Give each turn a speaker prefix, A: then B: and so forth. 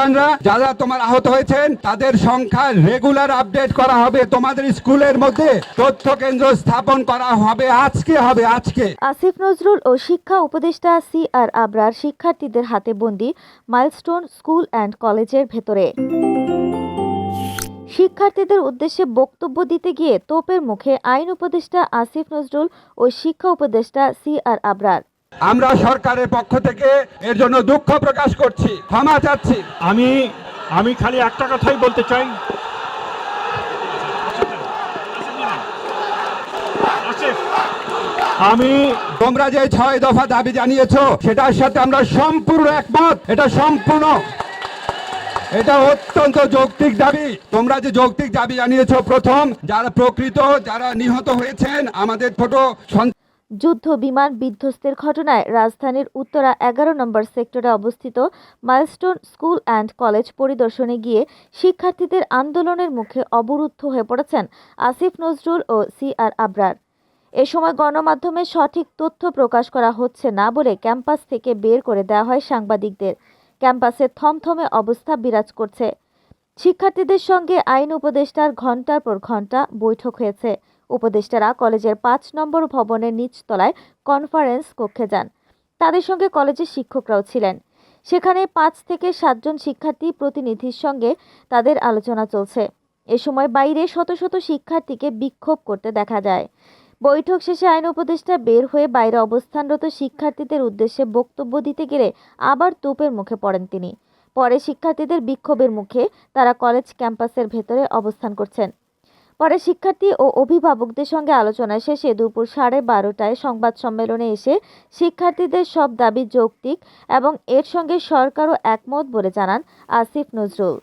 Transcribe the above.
A: সন্তানরা যারা তোমার আহত হয়েছেন তাদের সংখ্যা রেগুলার আপডেট করা হবে। তোমাদের স্কুলের মধ্যে তথ্য কেন্দ্র স্থাপন করা হবে, আজকে হবে, আজকে।
B: আসিফ নজরুল ও শিক্ষা উপদেষ্টা CR আবরার শিক্ষার্থীদের হাতে বন্দি মাইলস্টোন স্কুল অ্যান্ড কলেজের ভেতরে। শিক্ষার্থীদের উদ্দেশ্যে বক্তব্য দিতে গিয়ে তোপের মুখে আইন উপদেষ্টা আসিফ নজরুল ও শিক্ষা উপদেষ্টা CR আবরার।
A: আমরা সরকারের পক্ষ থেকে এর জন্য দুঃখ প্রকাশ করছি, ক্ষমা চাচ্ছি।
C: আমি খালি একটা কথাই বলতে চাই,
A: তোমরা যে 6 দফা দাবি জানিয়েছো সেটার সাথে আমরা সম্পূর্ণ একমত। এটা অত্যন্ত যৌক্তিক দাবি। তোমরা যে যৌক্তিক দাবি জানিয়েছো, প্রথম যারা নিহত হয়েছেন আমাদের ছোট
B: যুদ্ধ বিমান বিধ্বস্তের ঘটনায় রাজধানীর উত্তরা 11 নম্বর সেক্টরে অবস্থিত মাইলস্টোন স্কুল অ্যান্ড কলেজ পরিদর্শনে গিয়ে শিক্ষার্থীদের আন্দোলনের মুখে অবরুদ্ধ হয়ে পড়েছেন আসিফ নজরুল ও CR আবরার। এ সময় গণমাধ্যমে সঠিক তথ্য প্রকাশ করা হচ্ছে না বলে ক্যাম্পাস থেকে বের করে দেওয়া হয় সাংবাদিকদের। ক্যাম্পাসে থমথমে অবস্থা বিরাজ করছে। শিক্ষার্থীদের সঙ্গে আইন উপদেষ্টার ঘণ্টার পর ঘণ্টা বৈঠক হয়েছে। উপদেষ্টারা কলেজের 5 নম্বর ভবনের নিচতলায় কনফারেন্স কক্ষে যান। তাদের সঙ্গে কলেজের শিক্ষকরাও ছিলেন। সেখানে 5 থেকে 7 জন শিক্ষার্থী প্রতিনিধির সঙ্গে তাদের আলোচনা চলছে। এ সময় বাইরে শত শত শিক্ষার্থীকে বিক্ষোভ করতে দেখা যায়। বৈঠক শেষে আইন উপদেষ্টা বের হয়ে বাইরে অবস্থানরত শিক্ষার্থীদের উদ্দেশ্যে বক্তব্য দিতে গেলে আবার তোপের মুখে পড়েন তিনি। পরে শিক্ষার্থীদের বিক্ষোভের মুখে তারা কলেজ ক্যাম্পাসের ভেতরে অবস্থান করছেন। পরে শিক্ষার্থী ও অভিভাবকদের সঙ্গে আলোচনা শেষে দুপুর 12:30টায় সংবাদ সম্মেলনে এসে শিক্ষার্থীদের সব দাবি যৌক্তিক এবং এর সঙ্গে সরকারও একমত বলে জানান আসিফ নজরুল।